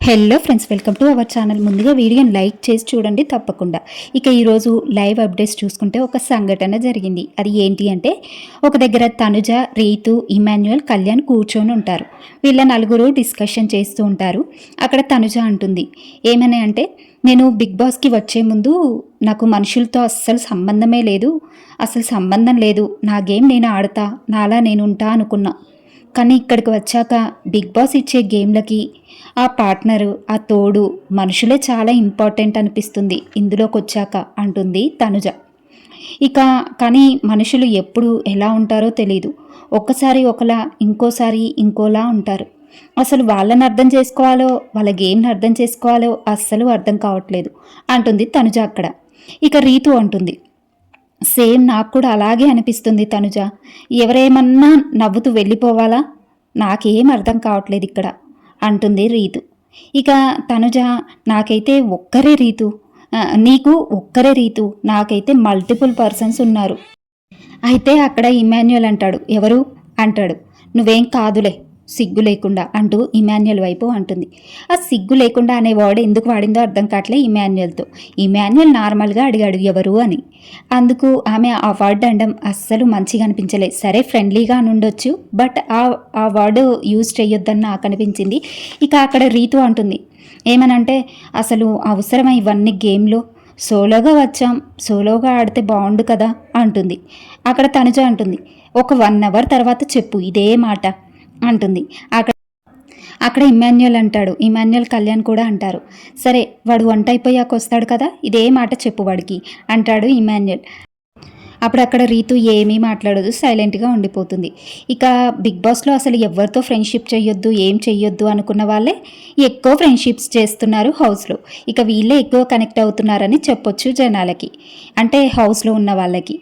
Hello friends, welcome to our channel. ముందుగా వీడియోని like చేసి చూడండి తప్పకుండా. ఇక ఈరోజు లైవ్ అప్డేట్స్ చూసుకుంటే ఒక సంఘటన జరిగింది. అది ఏంటి అంటే, ఒక దగ్గర తనుజ, రీతు, ఇమాన్యుయల్, కళ్యాణ్ కూర్చొని ఉంటారు. వీళ్ళ నలుగురు డిస్కషన్ చేస్తూ ఉంటారు. అక్కడ తనుజ అంటుంది ఏమని అంటే, నేను బిగ్ బాస్కి వచ్చే ముందు నాకు మనుషులతో అస్సలు సంబంధమే లేదు, అసలు సంబంధం లేదు, నా గేమ్ నేను ఆడతా, నాలా నేను ఉంటా అనుకున్నా. కానీ ఇక్కడికి వచ్చాక బిగ్ బాస్ ఇచ్చే గేమ్లకి ఆ పార్ట్నరు, ఆ తోడు, మనుషులే చాలా ఇంపార్టెంట్ అనిపిస్తుంది ఇందులోకి వచ్చాక అంటుంది తనుజ. ఇక కానీ మనుషులు ఎప్పుడు ఎలా ఉంటారో తెలీదు. ఒక్కసారి ఒకలా, ఇంకోసారి ఇంకోలా ఉంటారు. అసలు వాళ్ళని అర్థం చేసుకోవాలో, వాళ్ళ గేమ్ని అర్థం చేసుకోవాలో అస్సలు అర్థం కావట్లేదు అంటుంది తనుజ అక్కడ. ఇక రీతు అంటుంది, సేమ్ నాకు కూడా అలాగే అనిపిస్తుంది తనుజ. ఎవరేమన్నా నవ్వుతూ వెళ్ళిపోవాలా, నాకేం అర్థం కావట్లేదు ఇక్కడ అంటుంది రీతు. ఇక తనుజ, నాకైతే ఒక్కరే రీతు, నీకు ఒక్కరే రీతు, నాకైతే మల్టిపుల్ పర్సన్స్ ఉన్నారు. అయితే అక్కడ ఇమాన్యుయల్ అంటాడు, ఎవరు అంటాడు. నువ్వేం కాదులే, సిగ్గు లేకుండా అంటూ ఇమాన్యుయల్ వైపు అంటుంది. ఆ సిగ్గు లేకుండా అనే వర్డ్ ఎందుకు వాడిందో అర్థం కావట్లే ఇమాన్యుయల్తో. ఇమాన్యుయల్ నార్మల్గా అడిగాడు ఎవరు అని. అందుకు ఆమె ఆ వర్డ్ అనడం అస్సలు మంచిగా అనిపించలేదు. సరే ఫ్రెండ్లీగా అని ఉండొచ్చు, బట్ ఆ వర్డ్ యూజ్ చేయొద్దని నాకు అనిపించింది. ఇక అక్కడ రీతు అంటుంది ఏమనంటే, అసలు అవసరమా ఇవన్నీ గేమ్లో, సోలోగా వచ్చాం, సోలోగా ఆడితే బాగుండు కదా అంటుంది. అక్కడ తనుజ అంటుంది, ఒక 1 అవర్ తర్వాత చెప్పు ఇదే మాట అంటుంది. అక్కడ ఇమాన్యుయల్ అంటాడు, ఇమాన్యుయల్, కళ్యాణ్ కూడా అంటారు, సరే వాడు వంట అయిపోయాక వస్తాడు కదా, ఇదే మాట చెప్పు వాడికి అంటాడు ఇమాన్యుయల్. అప్పుడు అక్కడ రీతు ఏమీ మాట్లాడదు, సైలెంట్గా ఉండిపోతుంది. ఇక బిగ్ బాస్లో అసలు ఎవరితో ఫ్రెండ్షిప్ చేయొద్దు, ఏం చెయ్యొద్దు అనుకున్న వాళ్ళే ఎక్కువ ఫ్రెండ్షిప్స్ చేస్తున్నారు హౌస్లో. ఇక వీళ్ళే ఎక్కువ కనెక్ట్ అవుతున్నారని చెప్పొచ్చు జనాలకి, అంటే హౌస్లో ఉన్న వాళ్ళకి.